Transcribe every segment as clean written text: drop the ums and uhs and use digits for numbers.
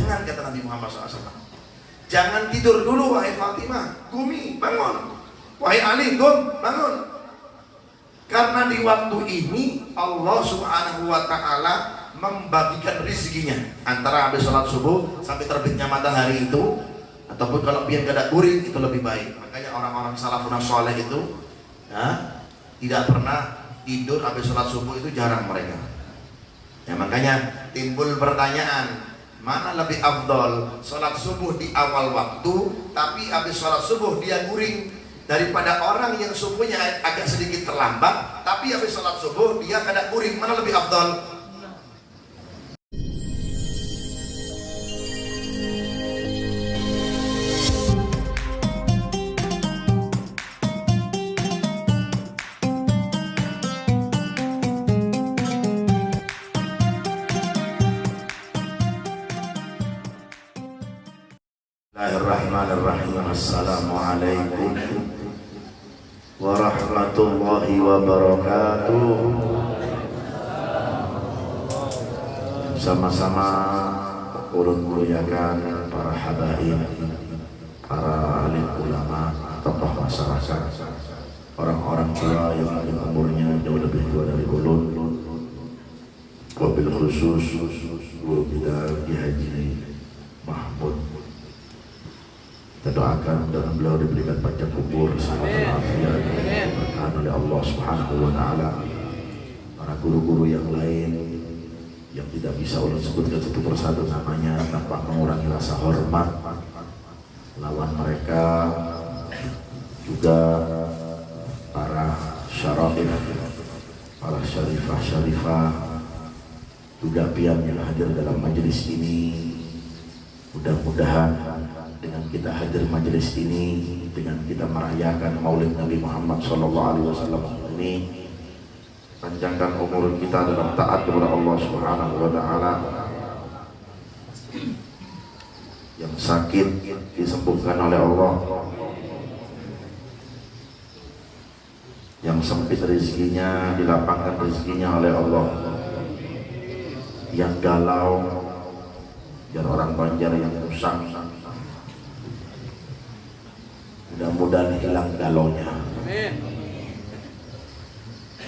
Jangan, kata Nabi Muhammad SAW. Jangan tidur dulu wahai Fatimah, Gumi, bangun. Wahai Ali, bangun. Karena di waktu ini Allah Subhanahu wa Ta'ala membagikan rizkinya antara habis sholat subuh sampai terbitnya matahari itu, ataupun kalau biar gak ada guring itu lebih baik. Makanya orang-orang salafun saleh itu tidak pernah tidur habis sholat subuh, itu jarang mereka. Ya, makanya timbul pertanyaan, mana lebih afdol, sholat subuh di awal waktu tapi habis sholat subuh dia guring, daripada orang yang subuhnya agak sedikit terlambat tapi habis sholat subuh dia kada guring? Mana lebih afdol? Bismillahirrahmanirrahim. Assalamualaikum warahmatullahi wabarakatuh. Sama-sama ulun muliakan para habaib, para alim ulama, tokoh masyarakat, orang-orang tua yang umurnya jauh lebih tua dari ulun, wabil khusus guru kita Kiai Haji Mahmud. Kita doakan dan beliau diberikan panjang umur, sehat walafiat, diberkahi oleh Allah Subhanahu wa Ta'ala. Para guru-guru yang lain yang tidak bisa ulun sebutkan satu persatu namanya tanpa mengurangi rasa hormat, lawan mereka juga para syarafin, para syarifah juga pian yang hadir dalam majelis ini. Mudah-mudahan dengan kita hadir majelis ini, dengan kita merayakan Maulid Nabi Muhammad SAW ini, panjangkan umur kita dalam taat kepada Allah Subhanahu wa Ta'ala. Yang sakit disembuhkan oleh Allah, yang sempit rezekinya dilapangkan rezekinya oleh Allah, yang galau dan orang Banjar yang usang mudah-mudahan hilang galaunya,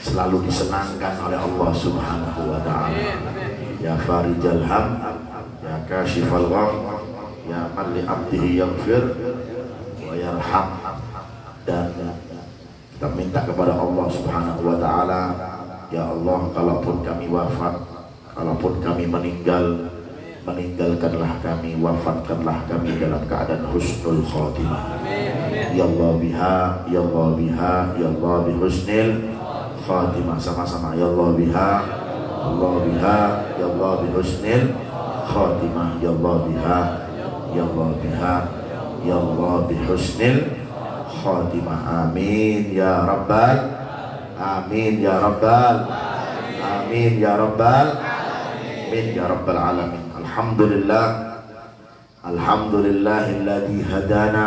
selalu disenangkan oleh Allah Subhanahu wa Ta'ala. Ya farijal ham, ya kashifal gham, ya man li abdihi yaghfir wa yarham. Dan kita minta kepada Allah Subhanahu wa Ta'ala, ya Allah, kalaupun kami wafat, kalaupun kami meninggalkanlah kami, wafatkanlah kami dalam keadaan husnul khotimah. Ya Allah biha, ya Allah biha, ya Allah bi husnil khotimah. Sama-sama, ya Allah biha, Allah biha, ya Allah bi husnil khotimah. Ya Allah biha, ya Allah biha, ya Allah bi husnil khotimah. Amin ya rabbal, amin ya rabbal, amin ya rabbal, amin ya rabbal alamin. Alhamdulillah, alhamdulillahilladzi hadana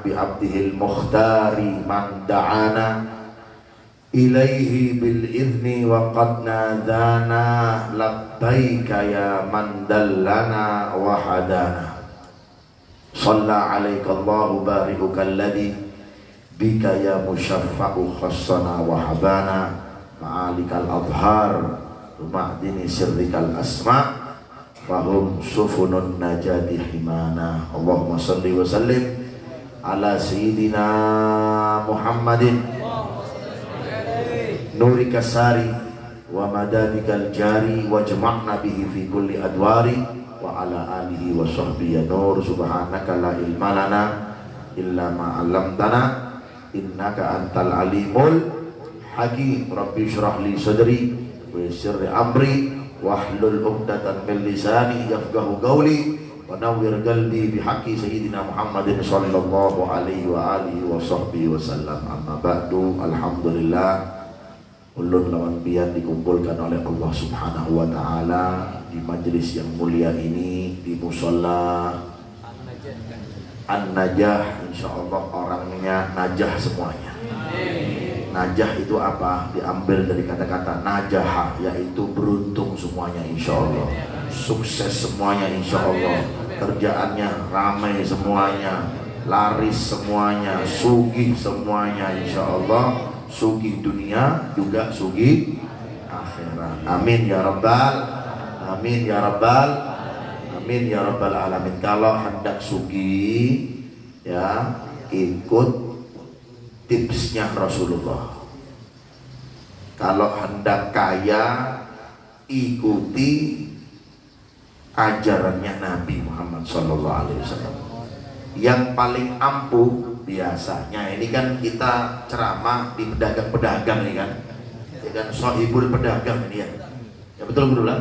bi abdihil mukhtari man da'ana ilaihi bil idzni wa qad nadana labbaika ya man dallana wa hadana. Shalla alaika Allahu barikukal ladzi bika ya musyaffa'u khassana wa habana ma'alikal adhar ma'dini sirrikal asma' fahum sufunun najati himana. Allahumma salli wa sallim ala sayyidina Muhammadin nuri kasari wa madadikal jari wa jama'na bihi fi kulli adwari wa ala alihi wa sahbihi ya nur. Subhanaka la ilma lana illa ma 'allamtana innaka antal alimul hakim. Rabbi shrah li sadri wa yassir li amri wahlul 'uqdatan min lisani yafqahu qawli wa nawwir qalbi bihaqqi sayyidina Muhammadin sallallahu alaihi wa alihi wa sahbihi wasallam. Amma ba'du, alhamdulillah ulun lawan biyan dikumpulkan oleh Allah Subhanahu wa Ta'ala di majelis yang mulia ini, di musholla An-Najah. Insyaallah orangnya najah semuanya. Najah itu apa? Diambil dari kata-kata najah, yaitu beruntung semuanya insyaallah, sukses semuanya insyaallah, kerjaannya ramai semuanya, laris semuanya, sugih semuanya, insya Allah sugih dunia juga sugih akhirat. Amin ya rabbal, amin ya rabbal, amin ya rabbal alamin. Kalau hendak sugih ya ikut tipsnya Rasulullah. Kalau hendak kaya ikuti ajarannya Nabi Muhammad SAW. Yang paling ampuh biasanya, ini kan kita ceramah di pedagang-pedagang nih kan, ya kan, sohibul pedagang ini ya, ya betul betul lah.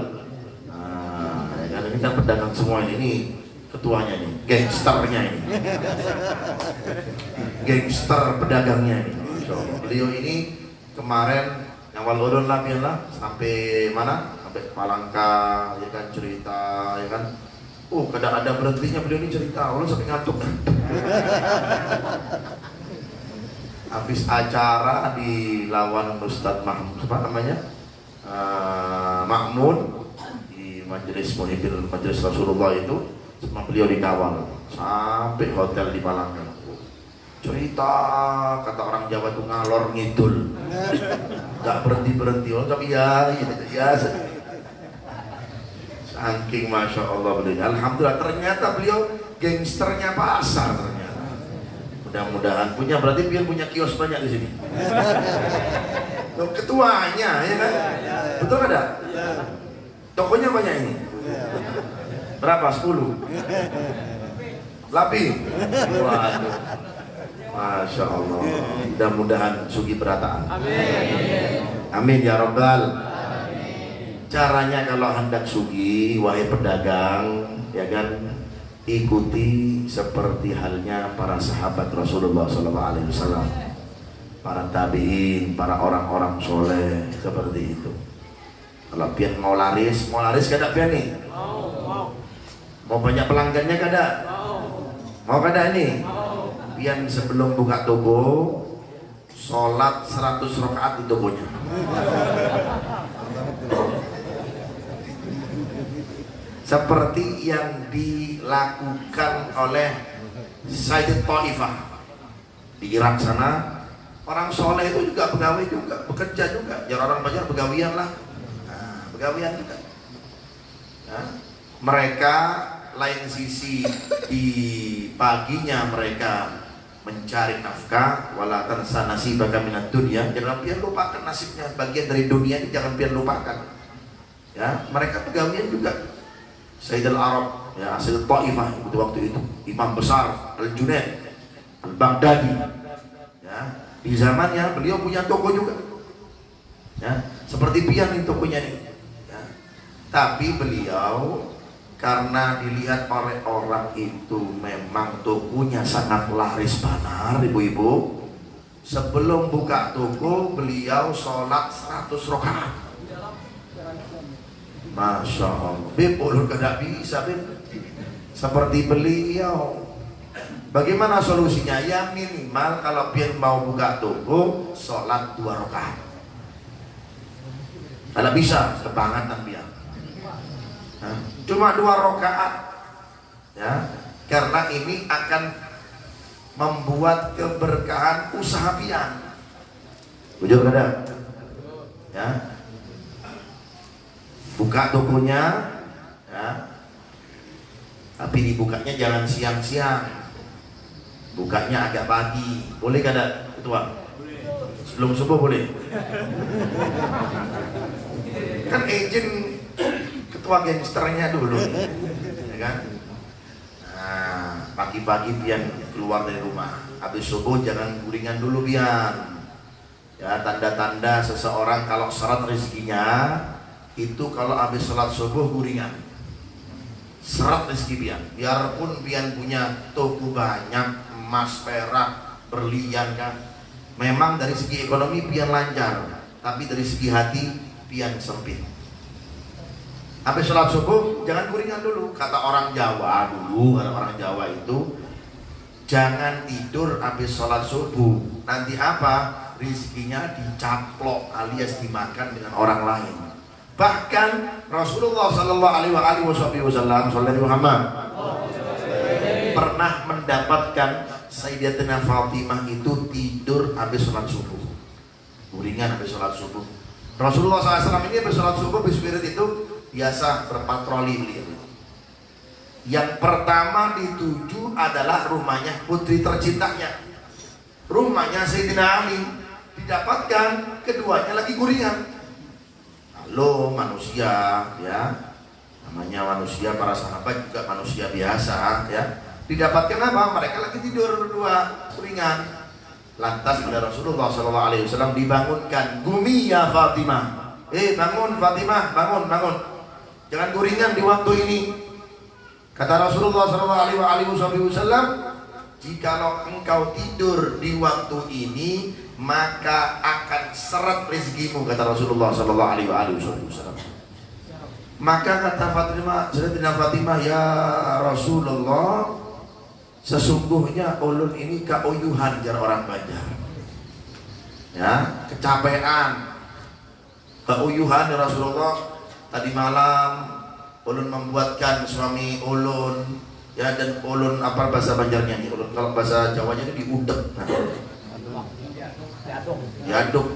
Nah, ya kan, ini kan pedagang semua ini ketuanya nih, gangsternya ini, gangster pedagangnya ini. Masya Allah. Beliau ini kemarin yang walurun lah sampai mana? Sampai Palangka, ya kan, cerita, ya kan. Kadang ada berhentinya beliau ini cerita, Allah sampai ngantuk. Habis acara di lawan Ustadz Mahmud, apa namanya? Makmun di majelis Muhibbil Majelis Rasulullah itu, sama beliau dikawal sampai hotel di Palangka. Cerita, kata orang Jawa tuh ngalor ngidul, nggak berhenti, oh tapi ya. Saking Masya Allah beliau. Alhamdulillah, ternyata beliau gangsternya pasar ternyata. Mudah-mudahan punya, berarti biar punya kios banyak di sini. Ketuanya, ya kan? Betul ada? Tokonya banyak ini. Berapa? 10? Lebih? Waduh. Masya Allah. Mudah-mudahan sugi berataan. Amin ya rabbal. Caranya kalau hendak sugi, wahai pedagang, ya kan, ikuti seperti halnya para sahabat Rasulullah SAW, para tabiin, para orang-orang soleh seperti itu. Kalau pian mau laris kada pian nih? Mau banyak pelanggannya kada? Mau kada ini? Pian sebelum buka toko, sholat 100 rakaat di tokonya. Seperti yang dilakukan oleh Sayyid Ta'ifah di Irak sana. Orang soleh itu juga pegawai juga, bekerja juga. Ya orang banyak begawian lah, nah, begawian juga. Nah, mereka lain sisi di paginya mereka mencari nafkah, wala tansa nasibaka minad dunya, jangan pian lupakan nasibnya, bagian dari dunia ini jangan pian lupakan. Ya, mereka pegawian juga. Sayyid al-Arab, ya, Sayyid Ta'ifah itu waktu itu imam besar Al-Junaid Al-Baghdadi, ya, di zamannya beliau punya toko juga, ya, seperti pian ini tokonya nih, ya. Tapi beliau karena dilihat oleh orang itu memang tokonya sangat laris banar, ibu-ibu, sebelum buka toko beliau sholat 100 rakaat. Masya Allah, Bib, ulur kada bisa, Bib. Seperti beliau. Bagaimana solusinya? Ya minimal kalau pian mau buka toko, sholat 2 rakaat. Kalau bisa, kebangatan pian. Cuma 2 rakaat, ya, karena ini akan membuat keberkahan usaha pian. Ujuk kada? Ya. Buka tokonya, ya, tapi dibukanya jangan siang-siang, bukanya agak pagi. Boleh kada ketua? Sebelum subuh boleh? Kan agent ketua gangsternya dulu nih, ya kan? Nah, pagi-pagi pian keluar dari rumah, habis subuh jangan guringan dulu pian. Ya, tanda-tanda seseorang kalau syarat rezekinya itu kalau habis sholat subuh guringan, seret rezeki pian. Biarpun pian punya toko banyak, emas, perak, berlian kan, memang dari segi ekonomi pian lancar, tapi dari segi hati pian sempit. Habis sholat subuh jangan guringan dulu. Kata orang Jawa dulu, kata orang Jawa itu jangan tidur habis sholat subuh. Nanti apa? Rizkinya dicaplok alias dimakan dengan orang lain. Bahkan Rasulullah Sallallahu Alaihi Wasallam, Muhammad pernah mendapatkan Sayyidatina Fatimah itu tidur habis sholat subuh, guringan habis sholat subuh. Rasulullah SAW ini habis sholat subuh, habis wirid itu biasa berpatroli beliau. Yang pertama dituju adalah rumahnya putri tercintanya, rumahnya Sayyidina Ali. Didapatkan keduanya lagi guringan. Halo manusia, ya, namanya manusia, para sahabat juga manusia biasa, ya. Didapatkan apa? Mereka lagi tidur berdua guringan. Lantas pada Rasulullah SAW dibangunkan, "Gumi ya Fatimah, bangun Fatimah, bangun, bangun, jangan guringan di waktu ini." Kata Rasulullah SAW, "Jikalau engkau tidur di waktu ini, maka akan seret rezekimu," kata Rasulullah SAW. Maka kata Fatimah, "Ya Rasulullah, sesungguhnya ulun ini keuyuhan jar orang Banjar, ya, kecapean, keuyuhan ya Rasulullah. Tadi malam ulun membuatkan suami ulun, ya, dan ulun apa bahasa Banjarnya nih, ulun kalau bahasa Jawanya ini diudek, nah, diaduk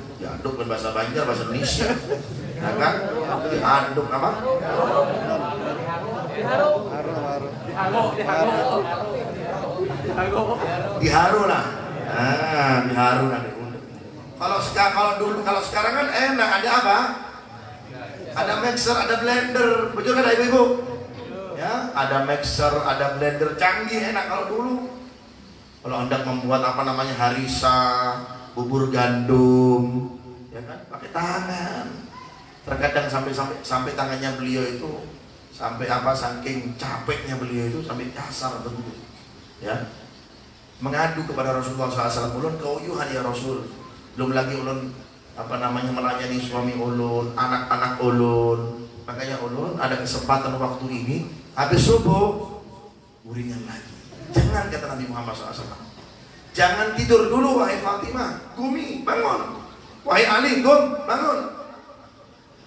kan bahasa Banjar, bahasa Indonesia, ya kan, diaduk apa? Diharu lah, diharu nanti. Kalau sekarang kan enak, ada apa? Ada mixer, ada blender, betul kan ibu-ibu? Ya, ada mixer, ada blender, canggih, enak. Kalau dulu, kalau hendak membuat apa namanya harisa, bubur gandum, ya kan, pakai tangan. Terkadang sampai tangannya beliau itu sampai apa, saking capeknya beliau itu sampai kasar begitu, ya. Mengadu kepada Rasulullah SAW, "Ulun keuyuhan ya Rasul, belum lagi ulun apa namanya melayani suami ulun, anak-anak ulun. Makanya ulun ada kesempatan waktu ini habis subuh guringan lagi." Jangan, kata Nabi Muhammad SAW, "Jangan tidur dulu wahai Fatimah, Gumi bangun, wahai Ali Gum bangun."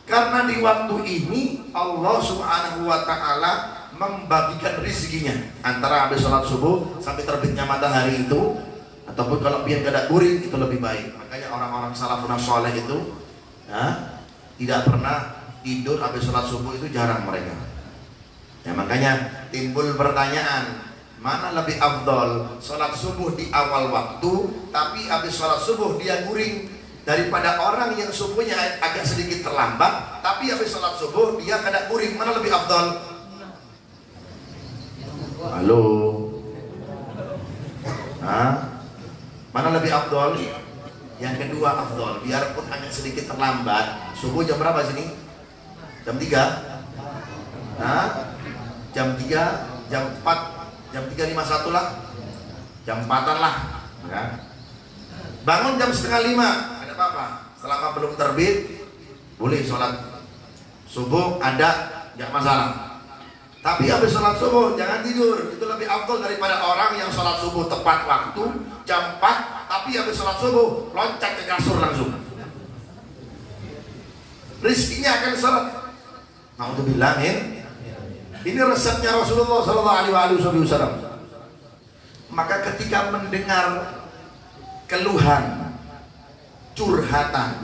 Karena di waktu ini Allah Subhanahu wa Ta'ala membagikan rezekinya antara habis sholat subuh sampai terbitnya matahari itu, ataupun kalau biar gak guring itu lebih baik. Makanya orang-orang salafun soleh itu, ya, tidak pernah tidur habis sholat subuh, itu jarang mereka. Ya, makanya timbul pertanyaan, mana lebih afdol, sholat subuh di awal waktu tapi habis sholat subuh dia guring, daripada orang yang subuhnya agak sedikit terlambat tapi habis sholat subuh dia kada guring? Mana lebih afdol? Halo, mana lebih afdol? Yang kedua afdol, biarpun agak sedikit terlambat. Subuh jam berapa sini? Jam 3? Jam 3, jam 4, jam 3.51 lah, jam 4-an lah, ya. Bangun jam 4:30, ada apa-apa, selama belum terbit boleh sholat subuh, ada, nggak masalah. Tapi habis sholat subuh jangan tidur, itu lebih afdol daripada orang yang sholat subuh tepat waktu jam 4 tapi habis sholat subuh loncat ke kasur langsung, rizkinya akan seret. Mau dibilangin, ini resepnya Rasulullah SAW. Maka ketika mendengar keluhan, curhatan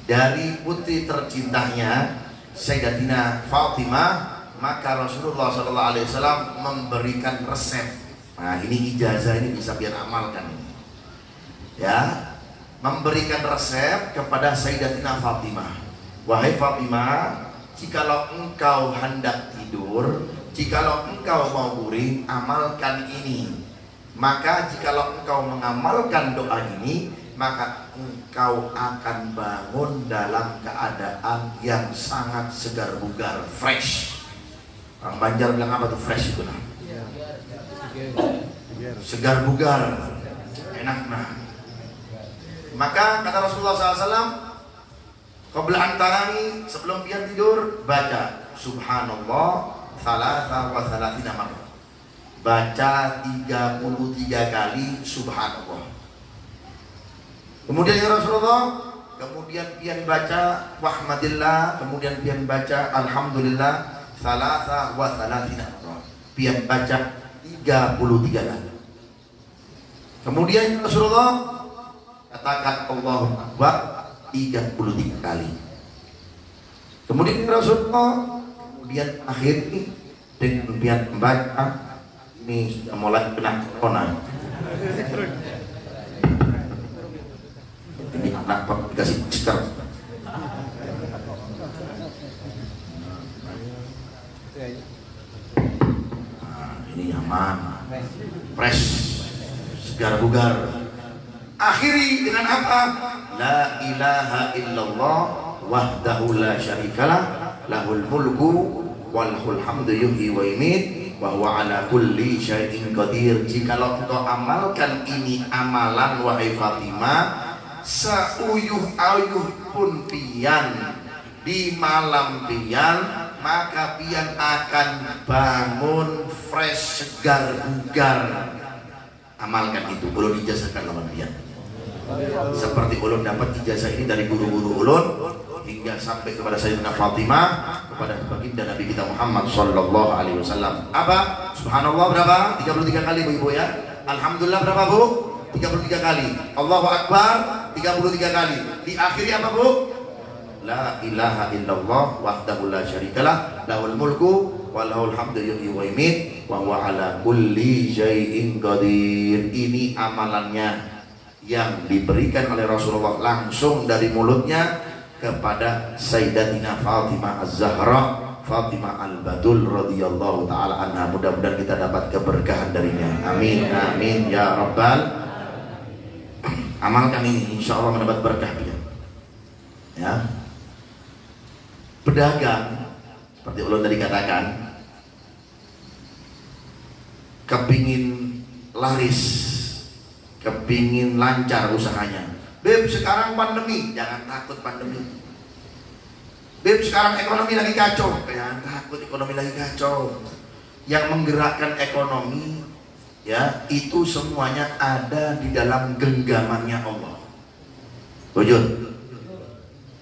dari putri tercintanya Sayyidatina Fatimah, maka Rasulullah SAW memberikan resep. Nah, ini ijazah, ini bisa biar amalkan ini, ya, memberikan resep kepada Sayyidatina Fatimah. "Wahai Fatimah, jikalau engkau hendak tidur, jikalau engkau mau guring, amalkan ini. Maka jikalau engkau mengamalkan doa ini, maka engkau akan bangun dalam keadaan yang sangat segar bugar, fresh." Orang Banjar bilang apa tuh fresh itu? Nah, segar bugar, enak. Nah, maka kata Rasulullah SAW, qabla antarani, sebelum pian tidur baca subhanallah salasa wa salatina marrah, baca 33 kali subhanallah. Kemudian ya Rasulullah, kemudian pian baca wahmadillah, kemudian pian baca alhamdulillah salasa wa salatina marrah, pian baca 33 kali. Kemudian Rasulullah katakan Allahu Akbar 33 kali. Kemudian Rasulullah akhiri dengan membaca, ini sudah mulai kena corona. Ini anak dikasih stiker. Nah, ini aman, fresh, segar bugar. Akhiri dengan apa? La ilaha illallah wahdahu la syarikalah lahul mulku walahul hamdu yuhyi wa yumiit wa huwa ala kulli syai'in qadir. Jikalau engkau amalkan ini amalan wahai Fatimah, seuyuh-uyuh pun pian di malam pian, maka pian akan bangun fresh, segar bugar. Amalkan itu, ulun ijazahkan lawan pian. Seperti ulun dapat ijazah ini dari guru-guru ulun hingga sampai kepada Sayyidina Fatimah, kepada baginda Nabi kita Muhammad sallallahu alaihi wasallam. Apa? Subhanallah berapa? 33 kali Bu Ibu ya. Alhamdulillah berapa Bu? 33 kali. Allahu Akbar 33 kali. Diakhiri apa Bu? La ilaha illallah wahdahu la syarikalah lahul mulku wa lahul hamdu yuhyi wa yumiit wa huwa ala kulli syai'in qadir. Ini amalannya yang diberikan oleh Rasulullah langsung dari mulutnya kepada Sayyidatina Fatimah Az-Zahra, Fatimah Al-Batul radhiyallahu taala anha. Mudah-mudahan kita dapat keberkahan darinya. Amin amin ya rabbal. Amalkan ini, insya Allah mendapat berkah ya. Pedagang seperti ulun tadi katakan, kepingin laris, kepingin lancar usahanya. Beb, sekarang pandemi, jangan takut pandemi. Beb, sekarang ekonomi lagi kacau, jangan takut ekonomi lagi kacau. Yang menggerakkan ekonomi ya, itu semuanya ada di dalam genggamannya Allah. Wujud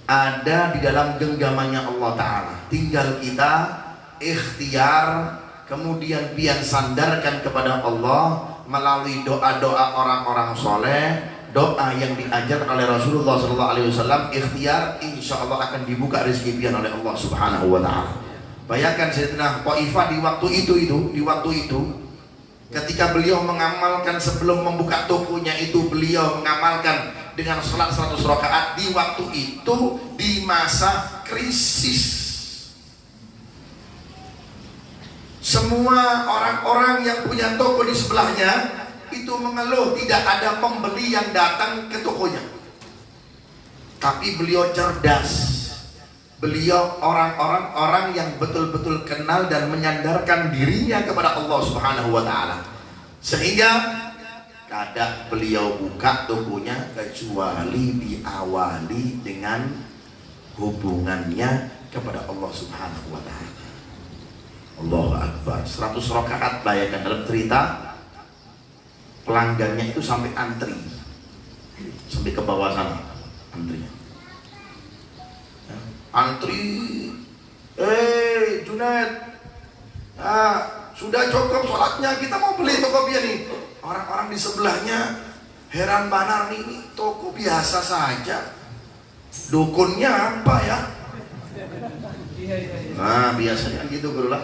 ada di dalam genggamannya Allah Ta'ala. Tinggal kita ikhtiar, kemudian pian sandarkan kepada Allah melalui doa-doa orang-orang soleh, doa yang diajar oleh Rasulullah SAW. Ikhtiar, insya Allah akan dibuka rezeki pian oleh Allah Subhanahu Wa Ta'ala. Bayangkan Sayyidina Thaifah di waktu itu ketika beliau mengamalkan, sebelum membuka tokonya itu beliau mengamalkan dengan salat 100 rakaat di waktu itu, di masa krisis. Semua orang-orang yang punya toko di sebelahnya itu mengeluh tidak ada pembeli yang datang ke tokonya. Tapi beliau cerdas. Beliau orang yang betul-betul kenal dan menyandarkan dirinya kepada Allah Subhanahu wa Ta'ala. Sehingga kadang beliau buka tokonya kecuali diawali dengan hubungannya kepada Allah Subhanahu wa Ta'ala. Allahu Akbar. 100 rakaat, bayangkan dalam cerita pelanggannya itu sampai antri, sampai ke bawah sana antrinya. Antri, Junaid, sudah cukup sholatnya, kita mau beli toko biar nih. Orang-orang di sebelahnya heran banar nih, ini toko biasa saja, dukunnya apa ya? Nah biasanya gitu bro lah.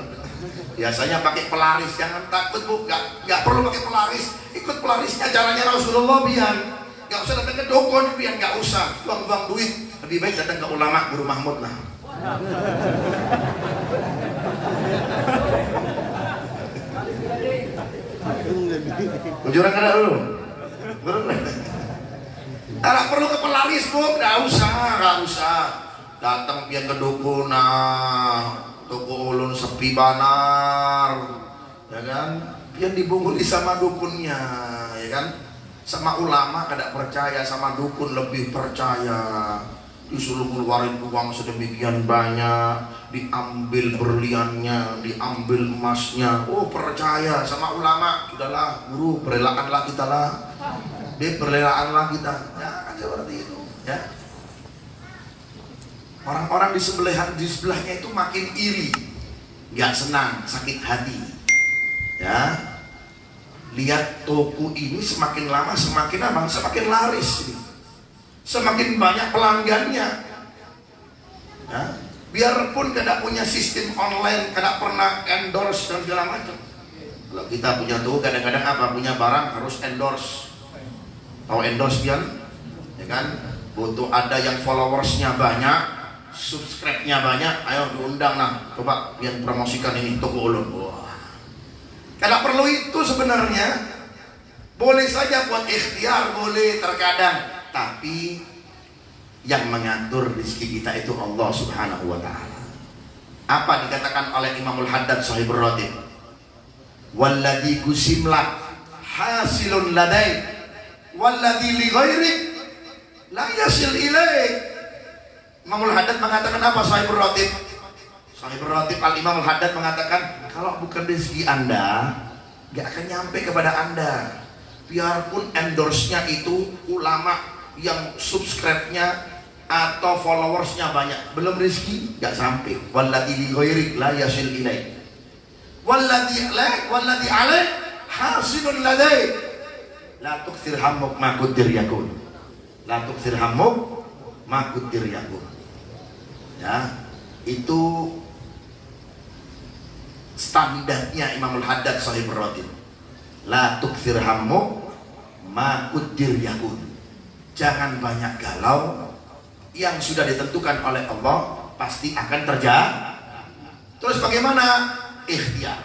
Biasanya pakai pelaris, jangan takut Bu, nggak perlu pakai pelaris, ikut pelarisnya jalannya Rasulullah biar. Nggak usah datang ke dukun biar, nggak usah buang-buang duit. Lebih baik datang ke ulama Guru Mahmud lah. Kejuran ada dulu. Tidak perlu ke pelaris Bu, nggak usah. Datang pian ke dukun, toko ulun sepi banar, ya kan? Pian dibungkuli sama dukunnya, ya kan? Sama ulama kada percaya, sama dukun lebih percaya. Disuruh ngeluarin uang sedemikian banyak, diambil berliannya, diambil emasnya. Oh percaya sama ulama, sudahlah guru, berelakanlah kita lah, berelakanlah kita. Ya kan seperti itu, ya. Orang-orang di sebelahnya itu makin iri, nggak senang, sakit hati, ya. Lihat toko ini semakin lama semakin apa? Semakin laris, semakin banyak pelanggannya. Ya, biarpun tidak punya sistem online, tidak pernah endorse dan segala macam. Kalau kita punya toko kadang-kadang apa? Punya barang harus endorse. Tahu endorse pian? Ya kan? Butuh ada yang followersnya banyak, subscribe-nya banyak, ayo diundang nah, coba pian promosikan ini toko ulun. Wah. Kalau perlu itu sebenarnya boleh saja buat ikhtiar, boleh terkadang, tapi yang mengatur rezeki kita itu Allah Subhanahu wa taala. Apa dikatakan oleh Imamul Haddad Shahibur Ratib? Walladzi kusimlak hasilun ladai walladzi li ghairik la yasil ilaik. Imamul Haddad mengatakan apa Shahibur Ratib? Shahibur Ratib Al-Imamul Haddad mengatakan kalau bukan rezeki Anda gak akan nyampe kepada Anda. Biarpun endorse-nya itu ulama yang subscribe-nya atau followersnya banyak, belum rezeki gak sampai. Walladzi li ghairik la yasil ilaik walladzi alaik hasilun ladai la tukthir hammuk ma quddir yakun, la tukthir hammuk ma quddir yakun. Ya, itu standarnya Imamul Haddad Shahibur Ratib. La tukthir hammuk ma quddir yakun. Jangan banyak galau, yang sudah ditentukan oleh Allah pasti akan terjadi. Terus bagaimana? Ikhtiar.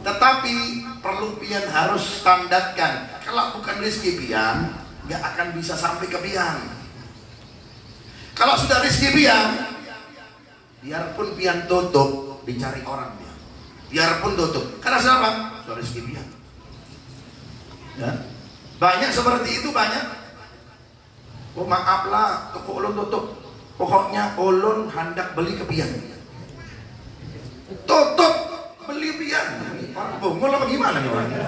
Tetapi perlu pian harus standarkan. Kalau bukan rezeki pian, nggak akan bisa sampai ke pian. Kalau sudah rezeki pian, biarpun pian tutup, dicari orang pian. Biarpun tutup, karena siapa? Sudah rezeki pian. Ya. Banyak seperti itu, banyak. Oh maaflah, toko ulun tutup. Pokoknya ulun hendak beli ke pian. Tutup, beli pian. Orang bongol apa gimana nih orangnya?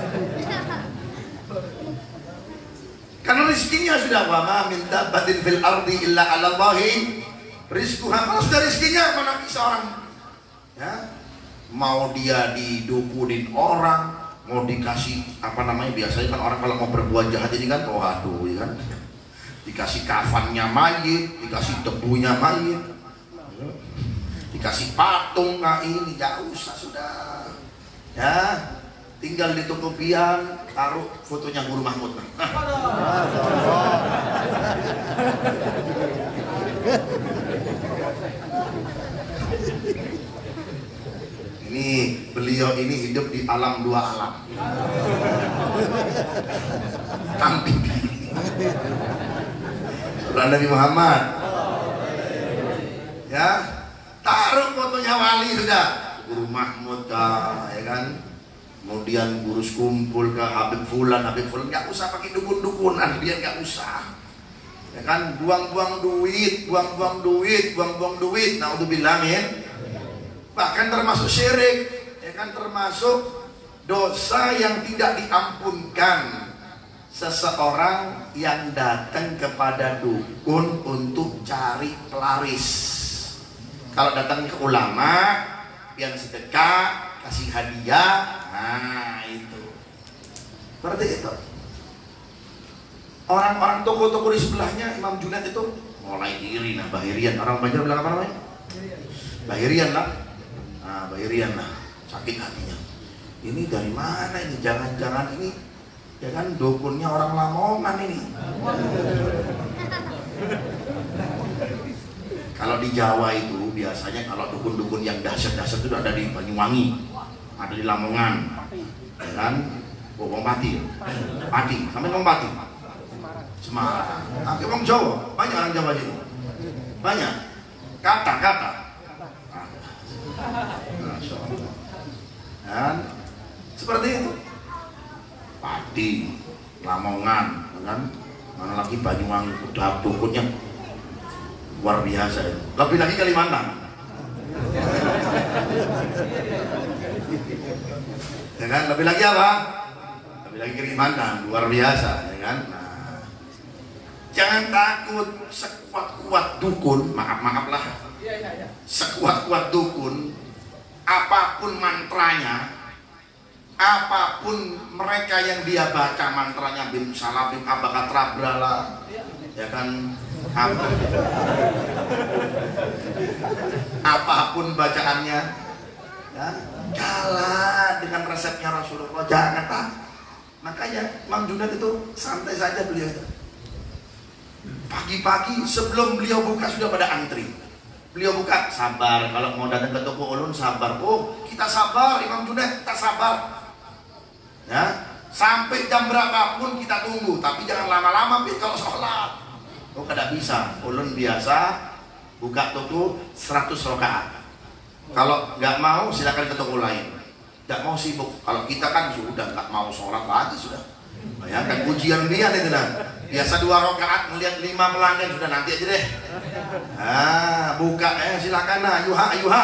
Karena rezekinya sudah wama minta batin fil ardi illa 'ala Allahi rizquha. Kalau sudah rezekinya mana bisa orang ya mau dia didukunin orang, mau dikasih apa namanya, biasanya kan orang kalau mau berbuat jahat ini kan oh aduh ya kan, dikasih kafannya mayit, dikasih debunya mayit, dikasih patung, nah ini gak usah sudah ya, tinggal di toko pian taruh fotonya Guru Mahmud. Ini beliau ini hidup di alam dua alam, camping. Nabi Muhammad ya, taruh fotonya wali sudah, Guru Mahmud kah, ya kan, kemudian guru kumpul ke Habib Fulan, nggak usah pakai dukun-dukunan, dia nggak usah, ya kan, buang-buang duit, naudzubillah min, bahkan termasuk syirik, ya kan, termasuk dosa yang tidak diampunkan. Seseorang yang datang kepada dukun untuk cari pelaris. Kalau datang ke ulama yang sedekah, kasih hadiah, nah itu seperti itu. Orang-orang toko-toko di sebelahnya Imam Junaid itu mulai iri, nah Bahirian, orang Banjar bilang apa namanya? Bahirian lah, nah Bahirian lah, sakit hatinya. Ini dari mana ini? Jangan-jangan ini ya kan dukunnya orang Lamongan ini. Kalau di Jawa itu biasanya kalau dukun-dukun yang dahsyat-dahsyat itu ada di Banyuwangi, ada di Lamongan, ya kan, Wong Pati, sampai Wong Pati, Semarang, nah, Wong Jawa, banyak orang Jawa ini, banyak, kata, dan seperti itu. Pati, Lamongan, kan? Mana lagi Banyuwangi, udah dukunnya luar biasa itu. Lebih lagi Kalimantan. Ya kan? Lebih lagi apa? Lebih lagi Kalimantan, luar biasa, ya kan? Nah, jangan takut sekuat-kuat dukun, maaf-maaflah. Sekuat-kuat dukun, apapun mantranya, apapun mereka yang dia baca mantranya bim salah bim abakatra brala, ya kan, apapun bacaannya, ya, kalah dengan resepnya Rasulullah. Jangan tak. Makanya Mang Junaidy itu santai saja beliau itu. Pagi-pagi sebelum beliau buka sudah pada antri. Beliau buka, sabar, kalau mau datang ke toko ulun sabar. Oh, kita sabar, Imam Junaidy, kita sabar. Ya, sampai jam berapapun kita tunggu, tapi jangan lama-lama kalau sholat. Oh, kada bisa. Ulun biasa buka toko 100 rakaat. Kalau nggak mau silakan ke toko lain. Nggak mau sibuk. Kalau kita kan sudah nggak mau sholat lagi sudah. Bayangkan ujian dia nih kan. Biasa 2 rakaat melihat 5 melanggan sudah, nanti aja deh. Buka silakan ayuha.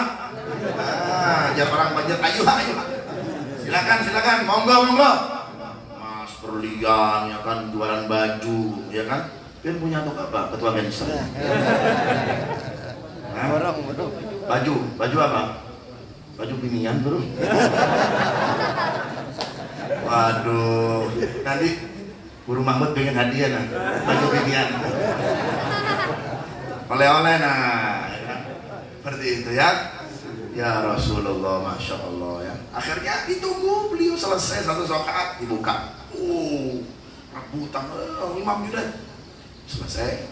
Jar orang Banjar ayuha. Silakan, monggo. Mas Berlian ya kan, jualan baju ya kan. Kan punya toko apa? Ketua Gangster. Baju apa? Baju binian bro. Waduh, nanti Guru Mahmud pengen hadiah nah, baju binian. Oleh-oleh nah, ya. Seperti itu ya. Ya Rasulullah, Masya Allah ya. Akhirnya ditunggu beliau selesai 1 rakaat dibuka. Rebutan Imam Junaidy. Selesai.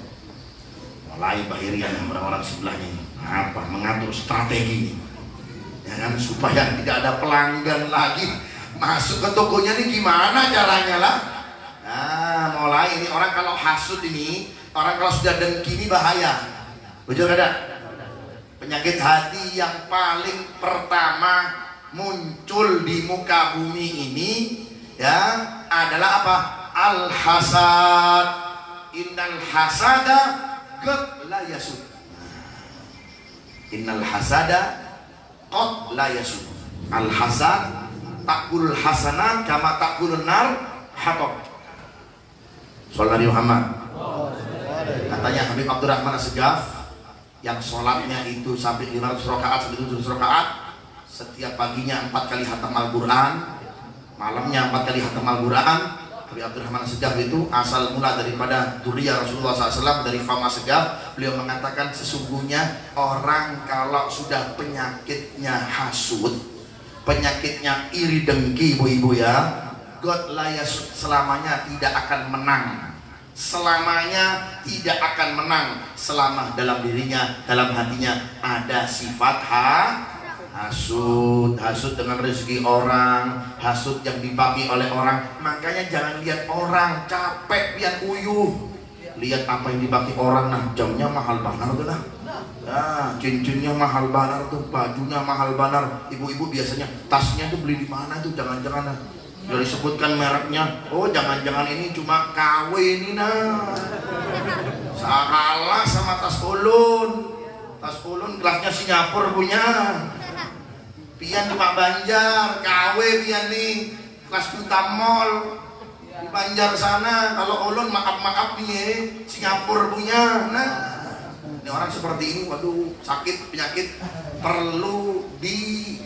Mulai Bahirian orang-orang sebelahnya ini. Apa? Mengatur strategi ini. Ya kan, supaya tidak ada pelanggan lagi masuk ke tokonya ini, gimana caranya lah. Nah, mulai ini orang kalau hasut ini, orang kalau sudah dengki ini bahaya. Betul kada? Penyakit hati yang paling pertama muncul di muka bumi ini ya adalah apa? Al-hasad. Innal hasada qad la yasud. Innal hasada qad la yasud. Al-hasad takul hasanah kama takulun nar hatab. Sallallahu Muhammad. Katanya Habib Abdurrahman As-Segaf yang sholatnya itu sampai 500 rakaat, sampai 700 rakaat, setiap paginya 4 kali khatam Al-Quran, malamnya 4 kali khatam Al-Quran. Habib Abdurrahman As-Segaf itu asal mula daripada duriyah Rasulullah SAW, dari Fama Segaf. Beliau mengatakan sesungguhnya orang kalau sudah penyakitnya hasud, penyakitnya iri dengki, ibu-ibu ya, God layas selamanya tidak akan menang. Selamanya tidak akan menang selama dalam dirinya, dalam hatinya ada sifat hasud dengan rezeki orang, hasud yang dibagi oleh orang. Makanya jangan lihat orang capek pian uyuh, lihat apa yang dibagi orang. Nah, jamnya mahal banar tuh lah, cincinnya mahal banar tuh, bajunya mahal banar. Ibu-ibu biasanya tasnya tuh beli di mana tuh, jangan-jangan sudah disebutkan mereknya. Oh, jangan-jangan ini cuma KW ini nah. Salah sama tas ulun. Tas ulun kelasnya Singapura punya. Pian cuma Banjar, KW pian nih. Kelas Duta Mall. Di Banjar sana. Kalau ulun maaf nih, Singapura punya. Nah, ini orang seperti ini, waduh, sakit penyakit perlu di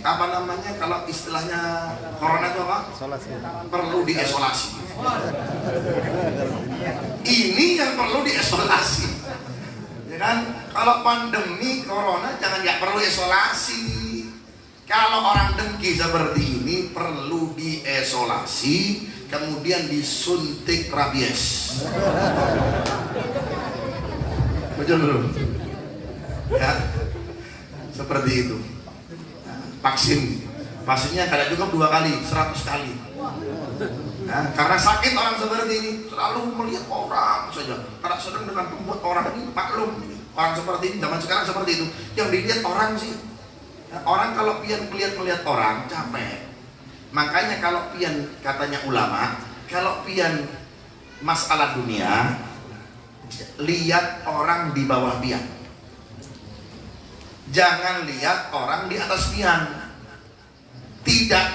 apa namanya, kalau istilahnya corona itu apa? Isolasi. Perlu diisolasi. Ini yang perlu diisolasi, ya kan? Kalau pandemi corona jangan nggak perlu isolasi. Kalau orang dengki seperti ini perlu diisolasi, kemudian disuntik rabies. Betul belum? Ya, seperti itu. Vaksinnya kadang cukup 2 kali, 100 kali. Nah, karena sakit orang seperti ini selalu melihat orang saja. Karena sedang dengan membuat orang ini maklum. Orang seperti ini zaman sekarang seperti itu. Yang dilihat orang sih. Nah, orang kalau pian melihat orang capek. Makanya kalau pian, katanya ulama, kalau pian masalah dunia, lihat orang di bawah pian. Jangan lihat orang di atas pian. Tidak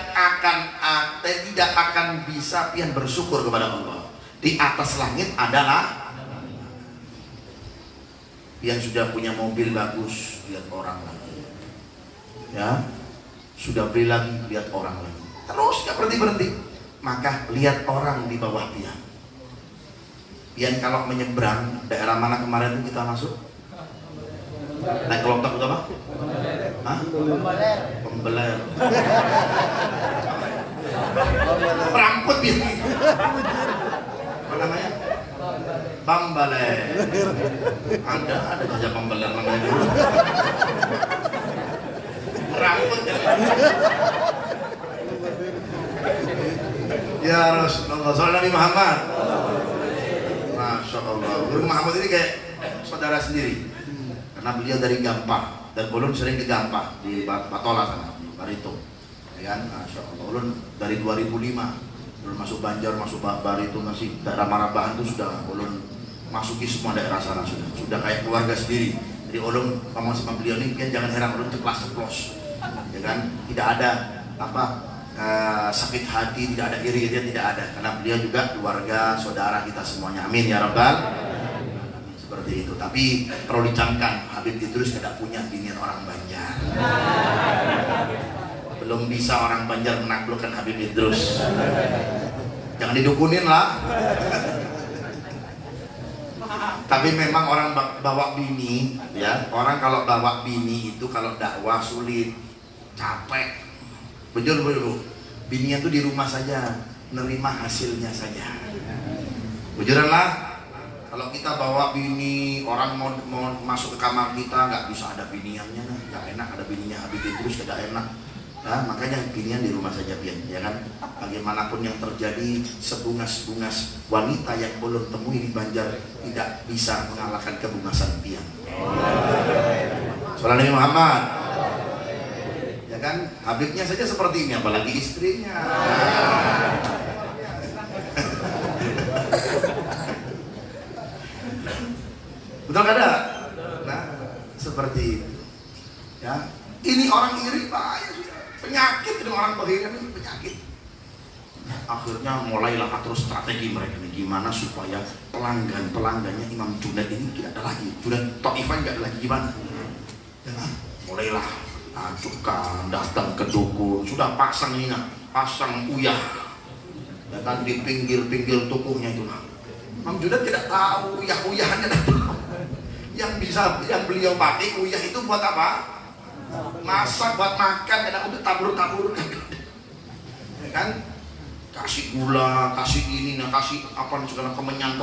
akan bisa pian bersyukur kepada Allah. Di atas langit adalah pian sudah punya mobil bagus, lihat orang lagi. Ya, sudah beli lagi, lihat orang lagi. Terus gak berhenti. Maka lihat orang di bawah pian. Pian kalau menyeberang daerah mana kemarin itu kita masuk? Naik kelompok itu apa? Hah? Pembeler. Perangkut pian. Apa namanya? Pembeler. Ada saja pembeler namanya dulu. Perangkut ya. Ya Rasulullah, soal Nabi Muhammad. Masya Allah, Guru Muhammad ini kayak saudara sendiri. Karena beliau dari Gampah dan ulun sering ke Gampah di Batola sana, di Barito. Ya kan, Masya Allah. Ulun dari 2005, ulun masuk Banjar, masuk Barito, masih daerah Marabahan itu sudah ulun masuki semua daerah sana sudah kayak keluarga sendiri. Jadi ulun ngomong sama beliau ini, kan jangan heran ulun ceplas-ceplos, ya kan, tidak ada apa. Sakit hati, tidak ada iri, tidak ada, karena beliau juga keluarga saudara kita semuanya, amin ya rabbal. Seperti itu. Tapi perlu dicamkan, Habib Idrus tidak punya binian orang Banjar. Belum bisa orang Banjar menaklukkan Habib Idrus. Jangan didukunin lah. Tapi memang orang bawa bini, ya, orang kalau bawa bini itu kalau dakwah sulit, capek. Betul. Bininya tuh di rumah saja, nerima hasilnya saja. Bujuranlah. Kalau kita bawa bini, orang mau masuk ke kamar kita nggak bisa ada biniannya, nggak enak. Ada bininya Habib Idrus nggak enak. Nah, makanya binian di rumah saja pian, ya kan. Bagaimanapun yang terjadi, sebungas-bungas wanita yang belum temui di Banjar tidak bisa mengalahkan kebungasan pian. Salam Nabi Muhammad. Kan Habibnya saja seperti ini, apalagi istrinya. Betul kada? Nah, seperti itu. Ya, ini orang iri bahaya, penyakit dengan orang bahiran ini penyakit. Akhirnya mulailah atur strategi mereka ini gimana supaya pelanggannya Imam Junaid ini tidak ada lagi. Junaid Taifah nggak ada lagi gimana? Ya, mulailah ajukan, datang ke dukun, sudah pasang uyah, ya kan, di pinggir-pinggir tubuhnya itu. Imam Junaid tidak tahu uyah-uyahannya. Yang beliau pakai uyah itu buat apa? Masak, buat makan, kadang untuk tabur-tabur, ya kan? Kasih gula, kasih ini, kasih apa segala kemenyan.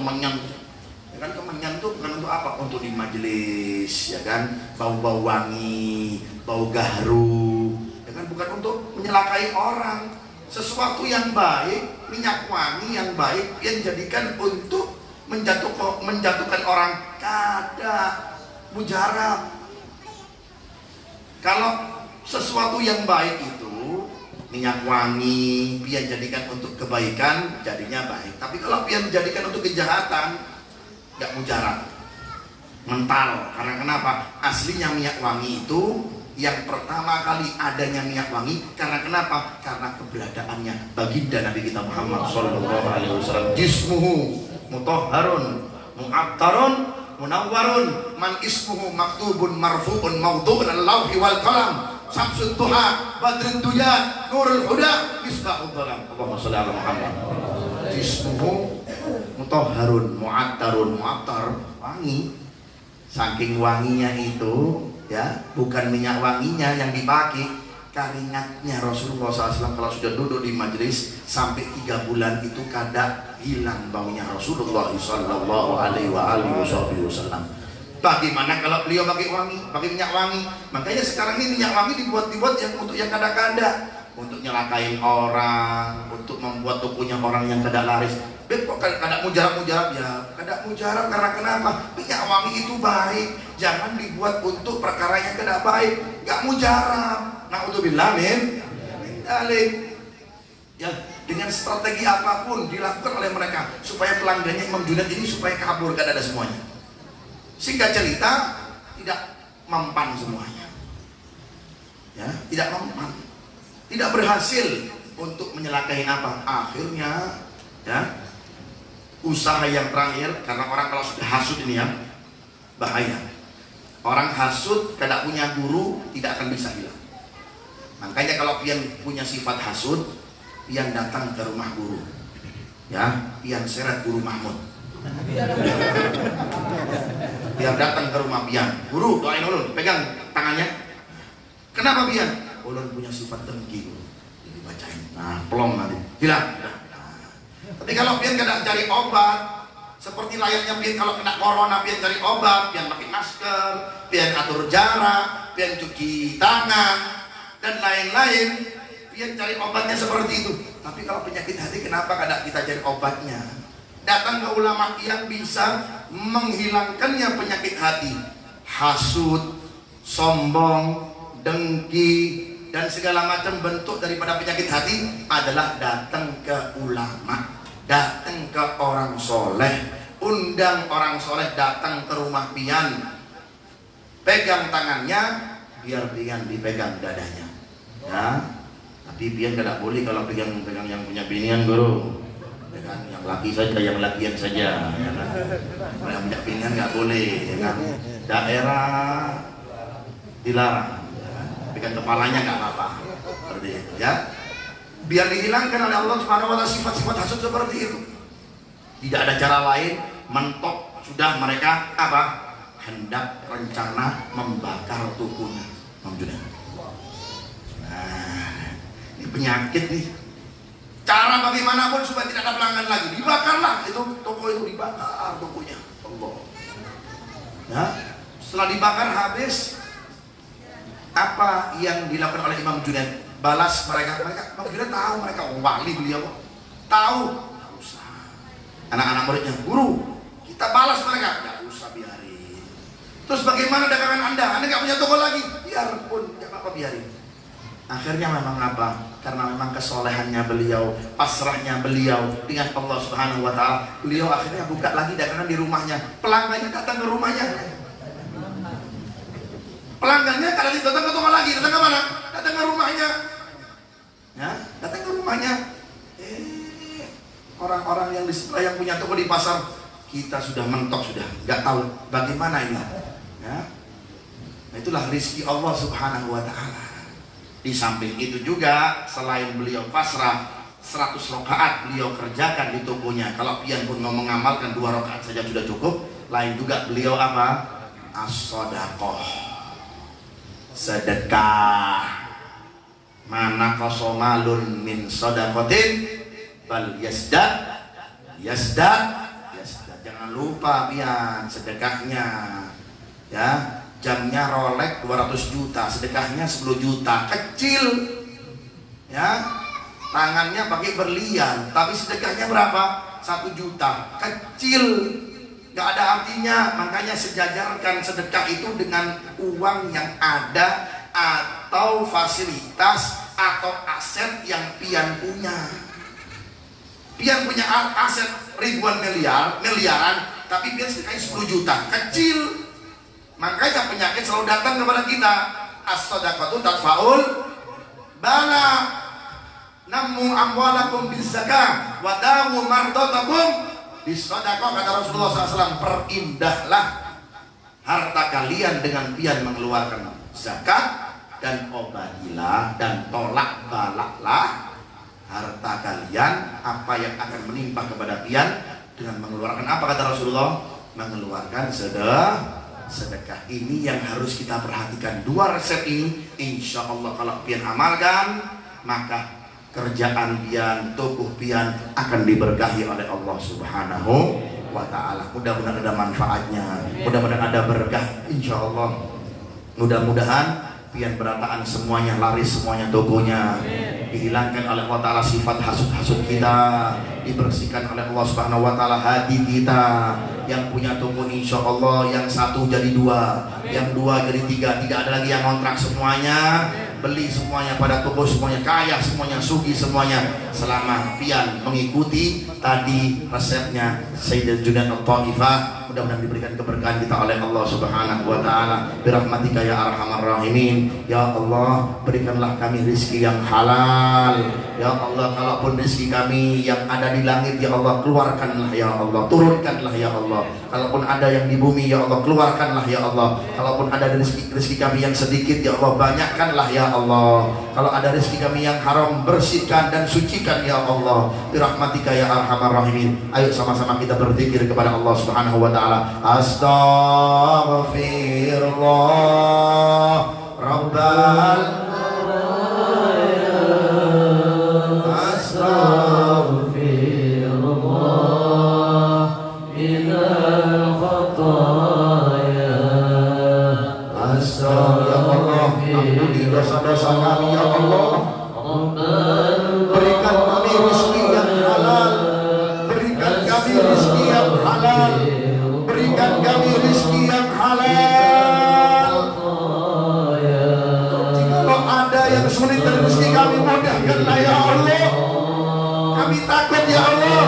Ya kan, kemenyan itu bukan untuk apa? Untuk di majelis, ya kan, bau-bau wangi, bau gahru, ya kan, bukan untuk menyelakai orang. Sesuatu yang baik, minyak wangi yang baik yang jadikan untuk menjatuhkan orang, kada mujarab. Kalau sesuatu yang baik itu minyak wangi pian jadikan untuk kebaikan, jadinya baik. Tapi kalau pian jadikan untuk kejahatan, nggak mujarab, mental. Karena kenapa? Aslinya minyak wangi itu yang pertama kali adanya minyak wangi karena kenapa? Karena keberadaannya baginda Nabi kita Muhammad sallallahu alaihi wasallam. Jismuhu mutahharun mu'attarun munawwarun man ismuhu maktubun marfu'un mawdu'un al-lawhi wal qalam samsul duha badrud duya nurul huda misbahud dhalam. Allahumma shalli ala Muhammad. Jismuhu mutahharun mu'attarun, mu'attar wangi. Saking wanginya itu, ya, bukan minyak wanginya yang dipakai, keringatnya Rasulullah SAW kalau sudah duduk di majelis sampai 3 bulan itu kada hilang baunya Rasulullah Sallallahu Alaihi Wasallam. Bagaimana kalau beliau pakai wangi, pakai minyak wangi? Makanya sekarang ini minyak wangi dibuat yang untuk yang kada-kada, untuk nyelakain orang, untuk membuat tokonya orang yang kada laris. Beb kok kada mujarab ya? Kada mujarab karena kenapa? Minyak wangi itu baik, jangan dibuat untuk perkara yang kada baik. Gak mujarab. Na'udzubillah min dzalik. Ya, dengan strategi apapun dilakukan oleh mereka supaya pelanggannya Imam Junaid ini supaya kabur, kada ada semuanya. Singkat cerita, tidak mempan semuanya. Ya, tidak mempan. Tidak berhasil untuk menyelakai apa? Akhirnya, ya, usaha yang terakhir, karena orang kalau sudah hasud ini ya bahaya. Orang hasud kada punya guru tidak akan bisa hilang. Makanya kalau pian punya sifat hasud, Pian datang ke rumah guru, ya, Pian seret guru Mahmud. Biar datang ke rumah Pian, guru doain ulun, pegang tangannya. Kenapa Pian? Ulun punya sifat dengki, guru. Jadi bacain, nah pelong nanti, hilang. Nah. Tapi kalau Pian kadang cari obat, seperti layaknya Pian kalau kena corona, Pian cari obat, Pian pakai masker, Pian atur jarak, Pian cuci tangan, dan lain-lain. Pian cari obatnya seperti itu. Tapi kalau penyakit hati, kenapa kadang kita cari obatnya? Datang ke ulama yang bisa menghilangkannya penyakit hati, hasud, sombong, dengki, dan segala macam bentuk daripada penyakit hati adalah datang ke ulama, datang ke orang soleh, undang orang soleh datang ke rumah Pian, pegang tangannya, biar Pian dipegang dadanya, ya. Tapi Pian tidak boleh kalau pegang yang punya binian, guru. Dengan yang laki saja, yang lakian saja, ya kan? Kalau yang punya binian nggak boleh, ya kan? Daerah dilarang, ya. Pegang kepalanya nggak apa-apa, seperti itu, ya. Biar dihilangkan oleh Allah Subhanahu Wa Taala sifat-sifat hasud seperti itu. Tidak ada cara lain, mentok sudah mereka apa? Hendak rencana membakar tubuhnya. Nah, ini penyakit nih. Cara bagaimanapun supaya tidak ada pelanggan lagi, dibakarlah itu toko, itu dibakar tokonya. Allah. Ya, setelah dibakar habis, apa yang dilakukan oleh Imam Junaid? Balas mereka Imam Junaid tahu mereka wali beliau, tahu. Nggak usah. Anak-anak muridnya, guru, kita balas mereka. Nggak usah, biarin. Terus bagaimana dagangan Anda? Anda nggak punya toko lagi? Biarpun, nggak apa-apa, biarin. Akhirnya memang apa? Karena memang kesolehannya beliau, pasrahnya beliau dengan Allah Subhanahu Wa Taala, beliau akhirnya buka lagi dagangan di rumahnya. Pelanggannya datang ke rumahnya. Pelanggannya kalau datang ke toko lagi, datang ke mana? Datang ke rumahnya. Ya, datang ke rumahnya. Orang-orang yang yang punya toko di pasar, kita sudah mentok, sudah nggak tahu bagaimana ini. Ya, itulah rizki Allah Subhanahu Wa Taala. Di samping itu juga, selain beliau pasrah, 100 rakaat beliau kerjakan di tokonya. Kalau Pian pun mau mengamalkan 2 rakaat saja sudah cukup. Lain juga beliau apa? As-sodaqoh, sedekah. Mana qasomalun min sodaqotin bal yasdad. Jangan lupa Pian sedekahnya, ya. Jamnya Rolex 200 juta, sedekahnya 10 juta, kecil, ya. Tangannya pakai berlian, tapi sedekahnya berapa? 1 juta, kecil, nggak ada artinya. Makanya sejajarkan sedekah itu dengan uang yang ada atau fasilitas atau aset yang Pian punya. Pian punya aset ribuan miliaran, tapi Pian sedekahnya 10 juta, kecil. Makanya penyakit selalu datang kepada kita. As-sadaqatu tadfa'ul bala. Namu amwalakum bis-zakah wa dawu mardatakum bis-sadaqah, kata Rasulullah SAW. Perindahlah harta kalian dengan Pian mengeluarkan zakat, dan obatilah dan tolak balaklah harta kalian apa yang akan menimpa kepada Pian dengan mengeluarkan apa, kata Rasulullah? Mengeluarkan sedekah. Ini yang harus kita perhatikan. 2 resep ini, insya Allah kalau Pian amalkan, maka kerjaan Pian, tubuh Pian akan diberkahi oleh Allah Subhanahu Wa Ta'ala. Mudah-mudahan ada manfaatnya, mudah-mudahan ada berkah, insya Allah. Mudah-mudahan Pian berataan semuanya, laris semuanya tokonya, dihilangkan oleh Allah Ta'ala sifat hasud-hasud kita, dibersihkan oleh Allah Subhanahu Wa Ta'ala hati kita. Yang punya toko insya Allah yang 1 jadi 2, yang 2 jadi 3, tidak ada lagi yang kontrak, semuanya beli, semuanya pada toko, semuanya kaya, semuanya sugih, semuanya, selama Pian mengikuti tadi resepnya Sayyidah Junaid Al-Taifah. mudah-mudahan diberikan keberkahan kita oleh Allah Subhanahu wa taala. Birahmatika ya arhamar rahimin. Ya Allah, berikanlah kami rezeki yang halal. Ya Allah, kalaupun rezeki kami yang ada di langit ya Allah, keluarkanlah ya Allah, turunkanlah ya Allah. Kalaupun ada yang di bumi ya Allah, keluarkanlah ya Allah. Kalaupun ada rezeki kami yang sedikit ya Allah, banyakkanlah ya Allah. Kalau ada rezeki kami yang haram, bersihkan dan sucikan ya Allah. Birahmatika ya arhamar rahimin. Ayo sama-sama kita berzikir kepada Allah Subhanahu wa taala. Astaghfirullah Rabbal Astaghfirullah minal khataya. Astaghfirullah, ampuni dosa-dosa kami ya Allah. Berikan kami rezeki yang halal, berikan kami rezeki yang halal, berikan kami rezeki yang halal. Jikalau ada yang sulit dan rezeki kami mudahkanlah ya Allah. Kami takut ya Allah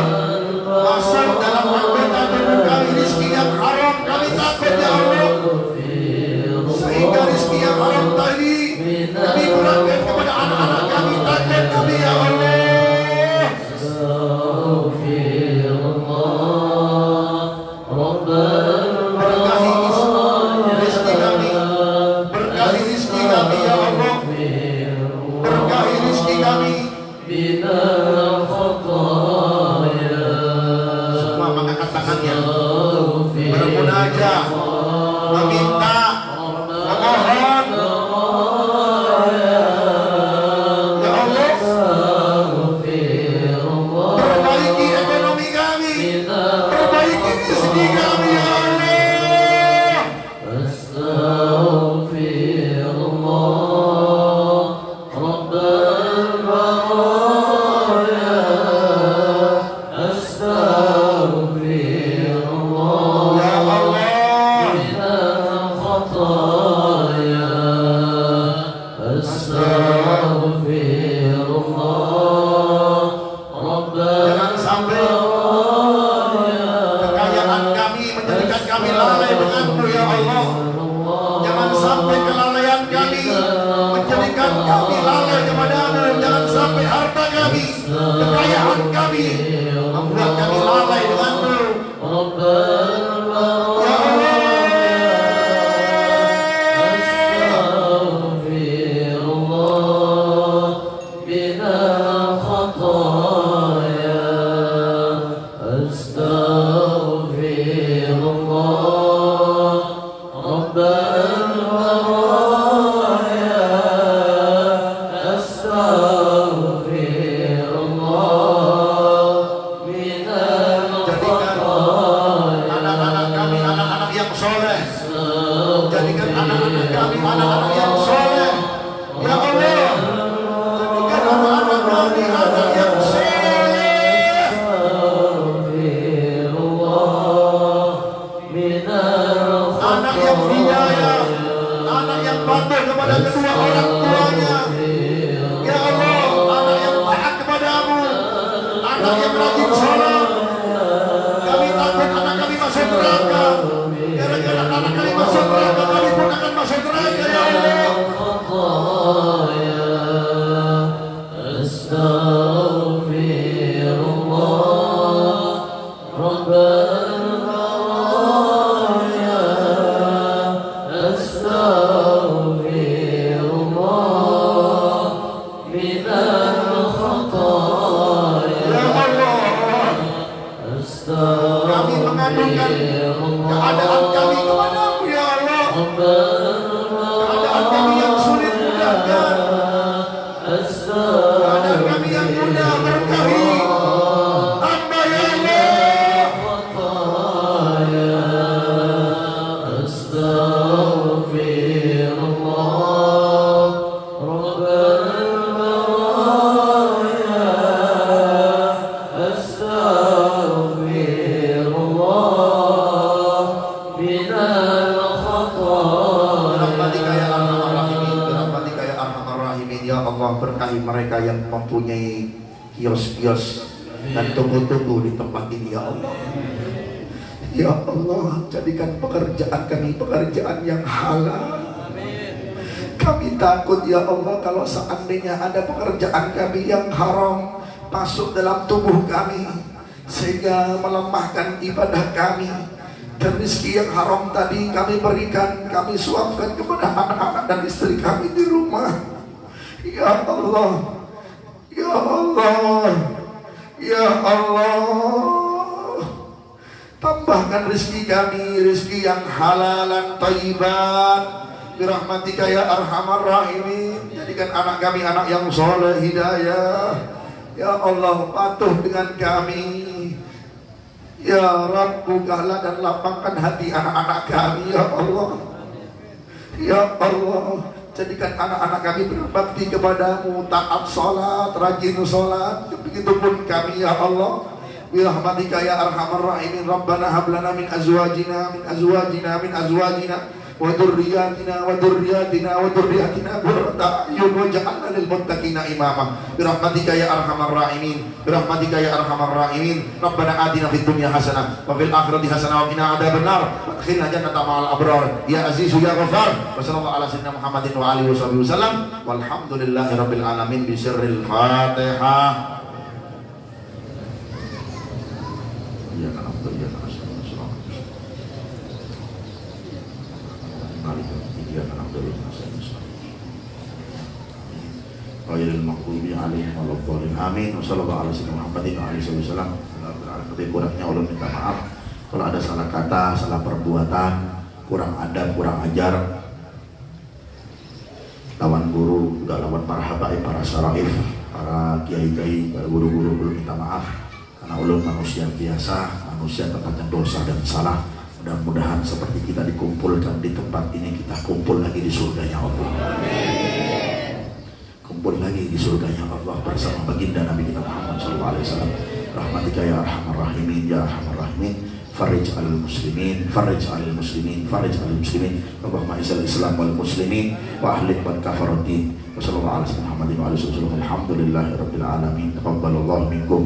masuk dalam anggota tubuh kami rezeki yang haram. Kami takut ya Allah, sehingga rezeki yang haram tadi kami berikan kepada anak-anak kami. Takut kami ya Allah. Berkahi rezeki kami, berkahi rezeki kami ya Allah, berkahi rezeki kami. Semua mengangkat tangannya, bermunajat, meminta, memohon. Ya Allah, perbaiki ekonomi kami, perbaiki rezeki kami ya Allah. Jangan sampai kekayaan kami menjadikan kami lalai denganmu ya Allah. Jangan sampai kelalaian kami menjadikan kami lalai kepadamu. Jangan sampai harta kami, kekayaan kami membuat kami lalai denganmu ya Allah. Jadikan anak-anak kami anak-anak yang soleh ya Allah. Jadikan anak-anak kami anak yang soleh, anak yang hidayah, anak yang patuh kepada kedua orang tuanya ya Allah. Anak yang taat kepadamu, anak yang rajin sholat. Kami takut anak kami masuk neraka. Gara-gara anak kami masuk neraka, kami pun akan masuk neraka ya Allah. Kami mengadukan keadaan kami kepadamu ya Allah. Keadaan kami yang sulit mudahkan, keadaan kami yang mudah berkahi. Hamba ya Allah, berkahi mereka yang mempunyai kios-kios dan toko-toko di tempat ini ya Allah. Ya Allah, jadikan pekerjaan kami pekerjaan yang halal. Kami takut ya Allah kalau seandainya ada pekerjaan kami yang haram masuk dalam tubuh kami sehingga melemahkan ibadah kami. Dan rezeki yang haram tadi kami berikan, kami suapkan kepada anak-anak dan istri kami di rumah. Ya Allah, ya Allah, ya Allah, tambahkan rezeki kami, rezeki yang halalan thayyiban birahmatika ya arhamar rahimin. Jadikan anak kami anak yang soleh hidayah. Ya Allah, patuh dengan kami. Ya Rabb, bukalah dan lapangkan hati anak-anak kami ya Allah. Ya Allah, jadikan anak-anak kami berbakti kepadamu, taat salat, rajin salat. Begitupun kami ya Allah. Birahmatika ya arhamar rahimin. Rabbana hab lana min azwajina wa dzurriyyatina qurrata a'yun waj'alna lil muttaqina imama. Birahmatika ya arhamar rahimin. Birahmatika ya arhamar rahimin. Rabbana atina fid dunya hasanah wa fil akhirati hasanah wa qina adzabannar. Adkhilna jannata ma'al abrar ya azizu ya ghafar. Wa sallallahu ala sayyidina Muhammadin wa alihi wasallam. Walhamdulillahi rabbil alamin bi sirril Fatihah. Ya Allah, ya Ghairil maghdubi alaihim waladdallin. Amin. Wassallallahu ala sayyidina Muhammadin wa alihi wasallam. Lebih kurangnya ulun minta maaf kalau ada salah kata, salah perbuatan, kurang adab, kurang ajar. Lawan guru, juga lawan para habaib, para syaraif, para kiai-kiai, para guru-guru, ulun minta maaf karena ulun manusia biasa, manusia tempatnya dosa dan salah. Mudah-mudahan seperti kita dikumpulkan di tempat ini, kita kumpul lagi di surganya Allah. Kumpul lagi di surganya Allah bersama baginda Nabi kita Muhammad SAW. Rahmatika ya arhamar rahimin ya arhamar rahimin. Farij alal muslimin, farij alal muslimin, farij alal muslimin. Allahumma izal islam wal muslimin wa ahlik wal kafarati. Wa sallallahu ala Muhammadin wa alihi wasallam. Alhamdulillahi rabbil alamin. Taqabbalallahu minkum.